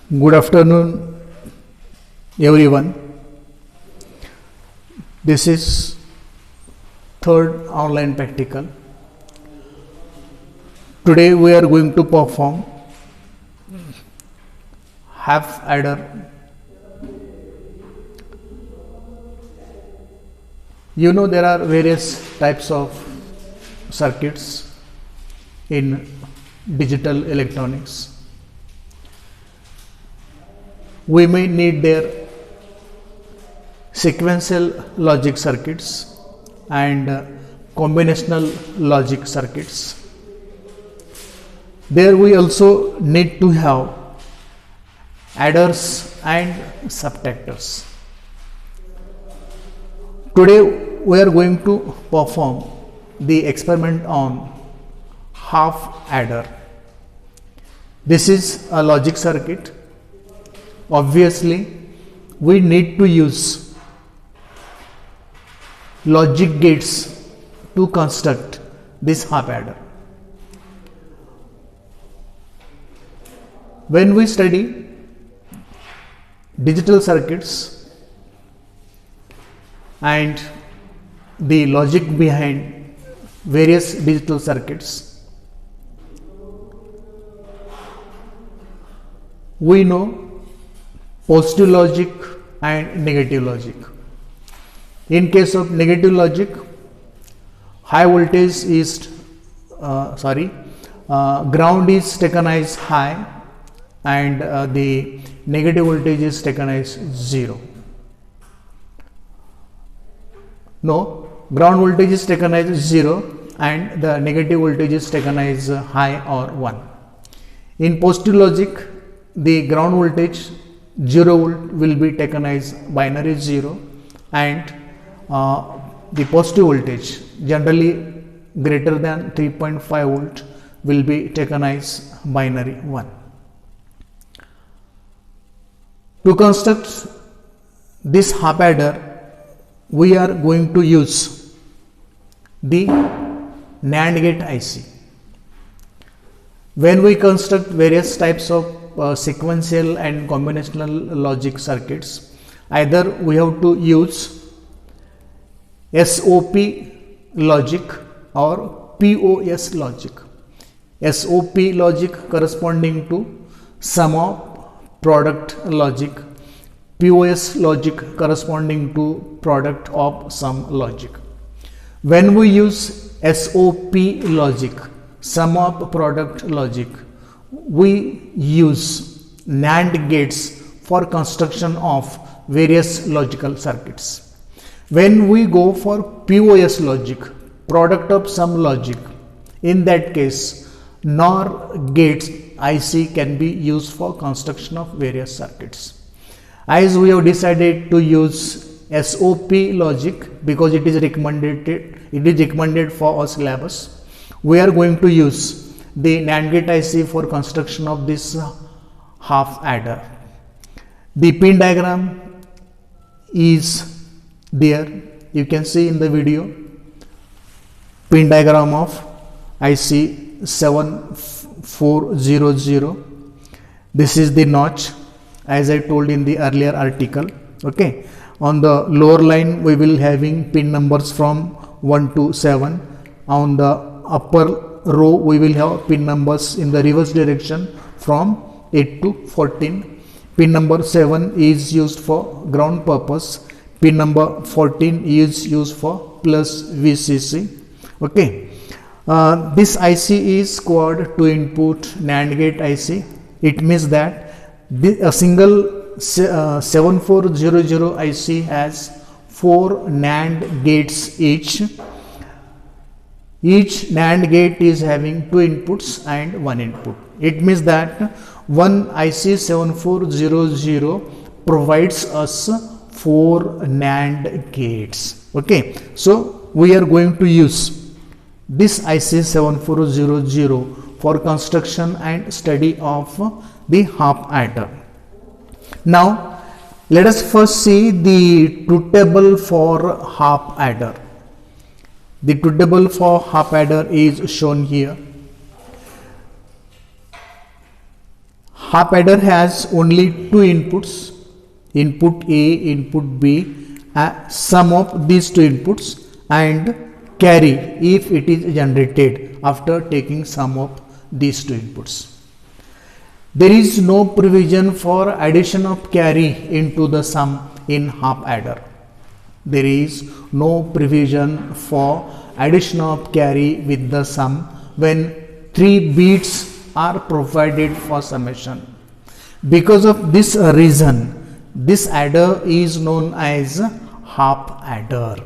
Good afternoon, everyone. This is third online practical. Today we are going to perform half adder. You know there are various types of circuits in digital electronics. We may need their sequential logic circuits and combinational logic circuits. There we also need to have adders and subtractors. Today we are going to perform the experiment on half adder. This is a logic circuit. Obviously, we need to use logic gates to construct this half adder. When we study digital circuits and the logic behind various digital circuits, we know positive logic and negative logic. In case of negative logic, high voltage is ground is taken as high and the negative voltage is taken as 0. No, ground voltage is taken as 0 and the negative voltage is taken as high or 1. In positive logic, the ground voltage 0 volt will be taken as binary 0 and the positive voltage generally greater than 3.5 volt will be taken as binary 1. To construct this half adder, we are going to use the NAND gate IC. When we construct various types of sequential and combinational logic circuits, either we have to use SOP logic or POS logic. SOP logic corresponding to sum of product logic, POS logic corresponding to product of sum logic. When we use SOP logic, sum of product logic, we use NAND gates for construction of various logical circuits. When we go for POS logic, product of sum logic, in that case NOR gates IC can be used for construction of various circuits. As we have decided to use SOP logic because it is recommended for our syllabus, we are going to use the NAND gate IC for construction of this half adder. The pin diagram is there. You can see in the video pin diagram of IC 7400. This is the notch as I told in the earlier article. Okay. On the lower line we will having pin numbers from 1 to 7. On the upper row we will have pin numbers in the reverse direction from 8 to 14. Pin number 7 is used for ground purpose. Pin number 14 is used for plus VCC. Okay. This IC is called 2 input NAND gate IC. It means that a single 7400 IC has 4 NAND gates each. Each NAND gate is having 2 inputs and 1 input. It means that one IC 7400 provides us 4 NAND gates. Okay, so we are going to use this IC 7400 for construction and study of the half adder. Now let us first see the truth table for half adder. The truth table for half adder is shown here. half adder has only two inputs, input A, input B, sum of these two inputs and carry if it is generated after taking sum of these two inputs. There is no provision for addition of carry into the sum in half adder. There is no provision for addition of carry with the sum when 3 bits are provided for summation. Because of this reason, this adder is known as half adder.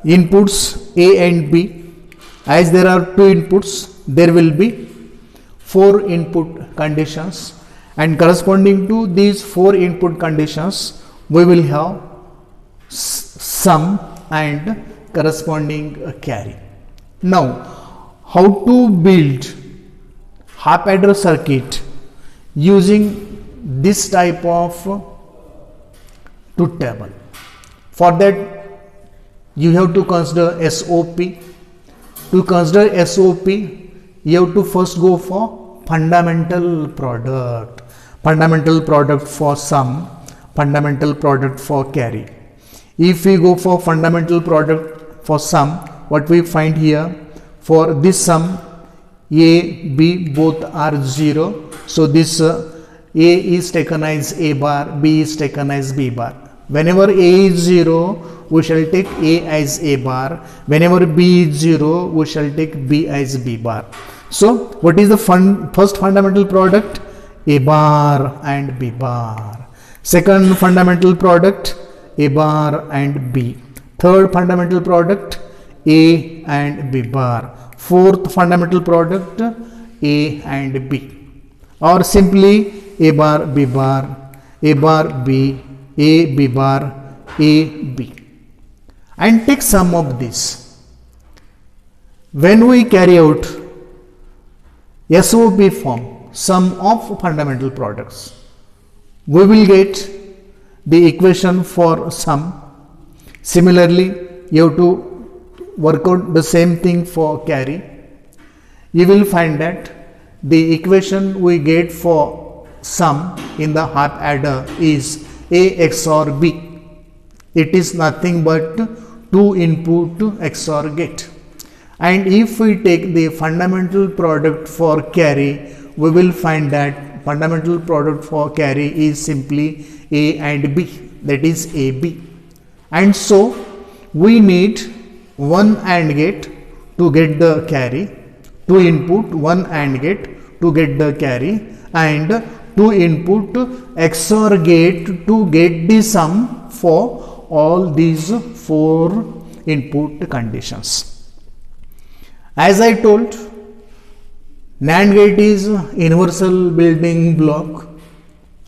Inputs A and B, as there are two inputs, there will be 4 input conditions, and corresponding to these 4 input conditions we will have sum and corresponding carry. Now, how to build half adder circuit using this type of truth table? For that, you have to consider SOP. To consider SOP, you have to first go for fundamental product for sum, fundamental product for carry. If we go for fundamental product for sum, what we find here, for this sum A, B both are 0, so this A is taken as A bar, B is taken as B bar. Whenever A is 0, we shall take A as A bar. Whenever B is 0, we shall take B as B bar. So, what is the first fundamental product? A bar and B bar. Second fundamental product, A bar and B. Third fundamental product, A and B bar. Fourth fundamental product, A and B. Or simply A bar, B bar, A bar, B, A, B bar, A, B. And take sum of this. When we carry out SOP form, sum of fundamental products, we will get the equation for sum. Similarly, you have to work out the same thing for carry. You will find that the equation we get for sum in the half adder is A XOR B. It is nothing but 2 input XOR gate. And if we take the fundamental product for carry, we will find that fundamental product for carry is simply A and B, that is AB. And so we need one AND gate to get the carry, 2 input, one AND gate to get the carry, and 2 input XOR gate to get the sum for all these 4 input conditions. As I told, NAND gate is universal building block,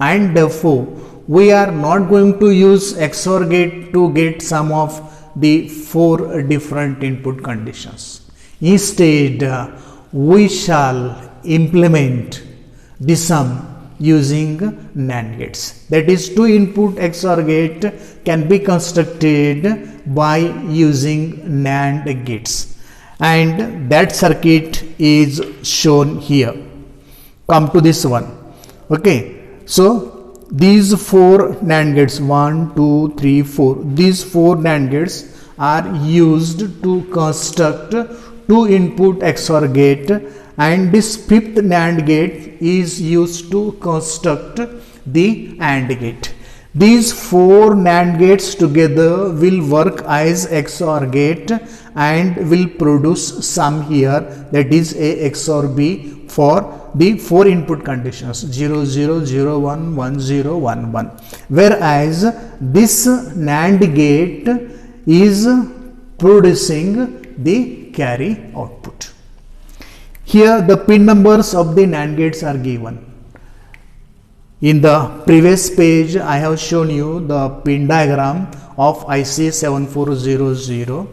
and therefore we are not going to use XOR gate to get sum of the 4 different input conditions. Instead, we shall implement the sum using NAND gates. That is, 2 input XOR gate can be constructed by using NAND gates, and that circuit is shown here. Come to this one. Okay, so these 4 NAND gates, 1, 2, 3, 4, these 4 NAND gates are used to construct 2 input XOR gate, and this 5th NAND gate is used to construct the AND gate. These 4 NAND gates together will work as XOR gate and will produce sum here, that is A XOR B, for the 4 input conditions 0 0 0 1 1 0 1 1, whereas this NAND gate is producing the carry output. Here the pin numbers of the NAND gates are given. In the previous page, I have shown you the pin diagram of IC 7400.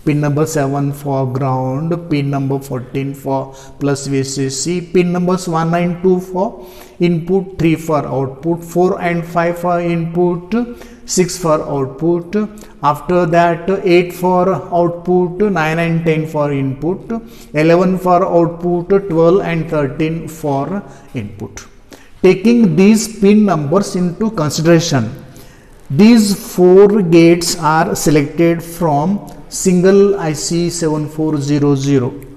pin number 7 for ground, pin number 14 for plus VCC, pin numbers 1 and 2 for input, 3 for output, 4 and 5 for input, 6 for output, after that 8 for output, 9 and 10 for input, 11 for output, 12 and 13 for input. Taking these pin numbers into consideration, these 4 gates are selected from single IC 7400.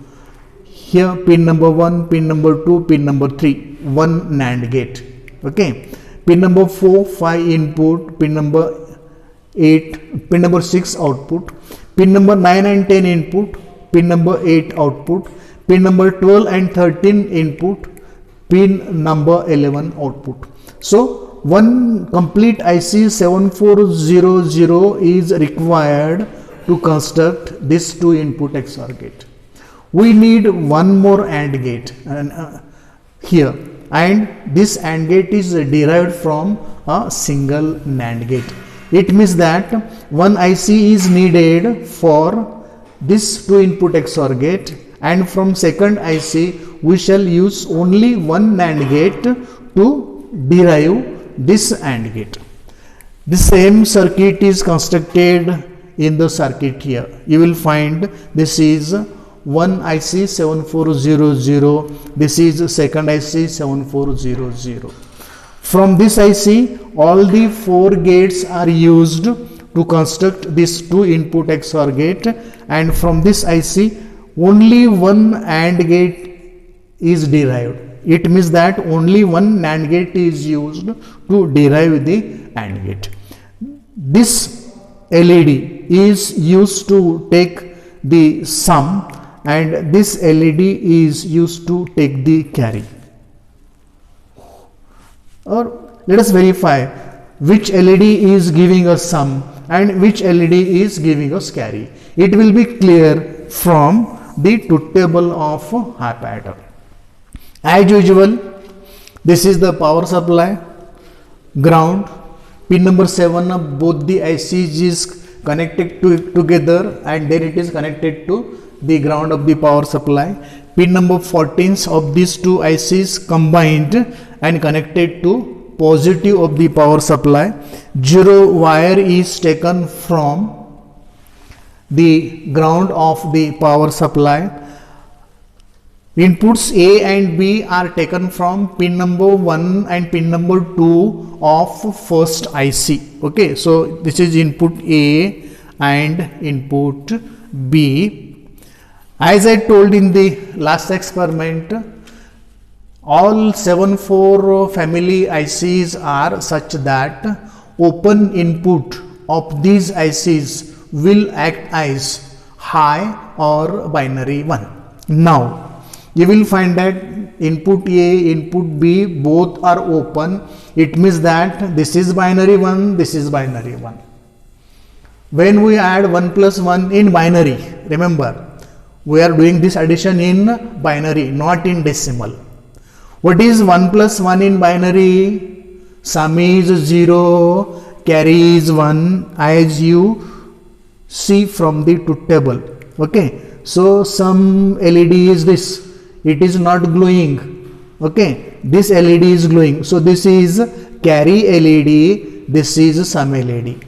Here pin number 1, pin number 2, pin number 3, one NAND gate. Okay. Pin number 4, 5 input, pin number 8, pin number 6 output, pin number 9 and 10 input, pin number 8 output, pin number 12 and 13 input, pin number 11 output. So one complete IC 7400 is required to construct this 2 input XOR gate. We need one more AND gate here, and this AND gate is derived from a single NAND gate. It means that one IC is needed for this 2 input XOR gate, and from second IC we shall use only one NAND gate to derive this AND gate. The same circuit is constructed in the circuit here. You will find this is one IC 7400, this is second IC 7400. From this IC, all the 4 gates are used to construct this 2 input XOR gate, and from this IC only one AND gate is derived. It means that only one NAND gate is used to derive the AND gate. This LED is used to take the sum, and this LED is used to take the carry. Or let us verify which LED is giving us sum and which LED is giving us carry. It will be clear from the truth table of HAP adder. As usual, this is the power supply, ground, pin number 7 of both the ICs is connected together, and then it is connected to the ground of the power supply. Pin number 14 of these 2 ICs combined and connected to positive of the power supply. 0 wire is taken from the ground of the power supply. Inputs A and B are taken from pin number 1 and pin number 2 of first IC. Okay, so this is input A and input B. As I told in the last experiment, all 74 family ICs are such that open input of these ICs will act as high or binary 1. Now, you will find that input A, input B both are open. It means that this is binary 1, this is binary 1. When we add 1 plus 1 in binary, remember, we are doing this addition in binary, not in decimal. What is 1 plus 1 in binary? Sum is 0, carry is 1, as you see from the truth table. Okay, so some LED is this. It is not glowing. Okay, this LED is glowing. So this is carry LED, this is sum LED.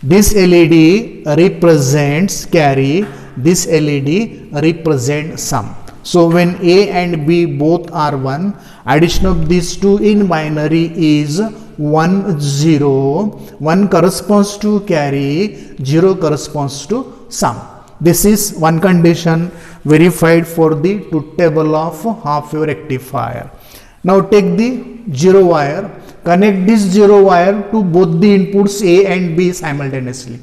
This LED represents carry, this LED represents sum. So when A and B both are 1, addition of these 2 in binary is 1, 0. 1 corresponds to carry, 0 corresponds to sum. This is one condition verified for the truth table of half wave rectifier. Now take the 0 wire, connect this 0 wire to both the inputs A and B simultaneously.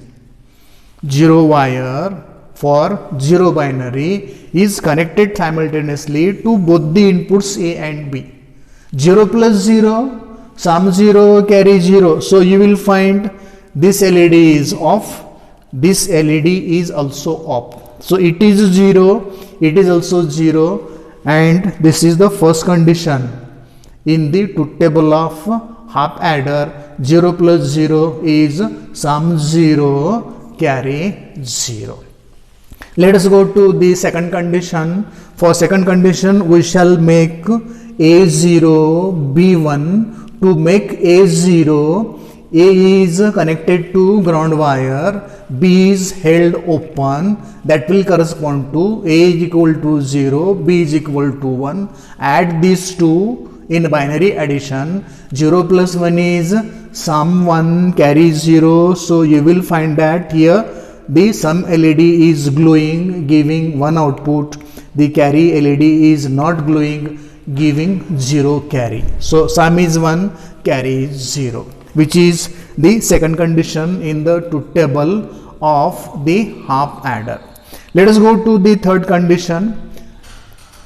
0 wire for 0 binary is connected simultaneously to both the inputs A and B. 0 plus 0, sum 0, carry 0. So you will find this LED is off, this LED is also off. So it is 0, it is also 0, and this is the first condition in the truth table of HAP adder. 0 plus 0 is sum 0, carry 0. Let us go to the second condition. For second condition, we shall make A0 B1. To make A0, A is connected to ground wire, B is held open. That will correspond to A is equal to 0, B is equal to 1. Add these two in binary addition. 0 plus 1 is sum 1 carry 0. So you will find that here the sum LED is glowing, giving 1 output. The carry LED is not glowing, giving 0 carry. So sum is 1, carry is 0, which is the second condition in the truth table of the half adder. Let us go to the third condition.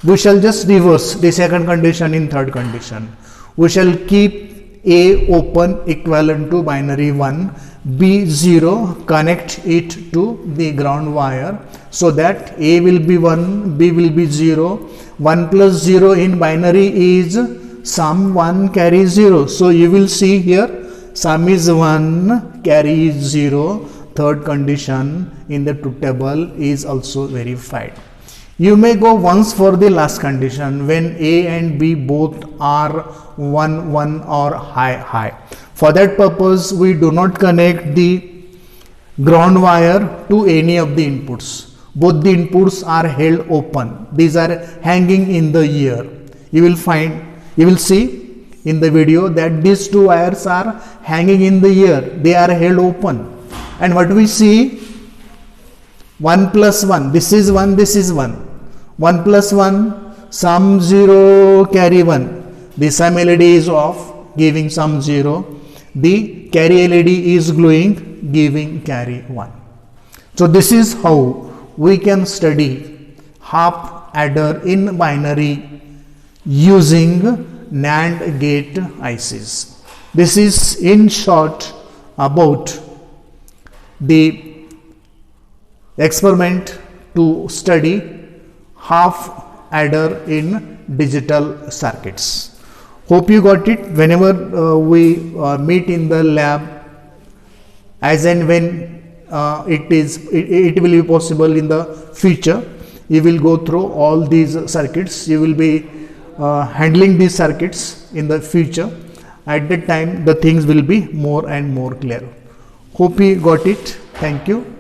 We shall just reverse the second condition in third condition. We shall keep A open equivalent to binary 1, B 0, connect it to the ground wire, so that A will be 1, B will be 0. 1 plus 0 in binary is sum 1 carry 0. So you will see here sum is 1, carry is 0. Third condition in the truth table is also verified. You may go once for the last condition, when A and B both are 1 1 or high. For that purpose, we do not connect the ground wire to any of the inputs. Both the inputs are held open. These are hanging in the air. You will see in the video that these two wires are hanging in the air. They are held open. And what we see, 1 plus 1, this is 1, this is 1. 1 plus 1, sum 0, carry 1. The sum LED is off, giving sum 0. The carry LED is glowing, giving carry 1. So this is how we can study half adder in binary using NAND gate ICs. This is in short about the experiment to study half adder in digital circuits. Hope you got it. Whenever we meet in the lab, as and when it will be possible in the future, you will go through all these circuits. You will be handling these circuits in the future. At that time, the things will be more and more clear. Hope you got it. Thank you.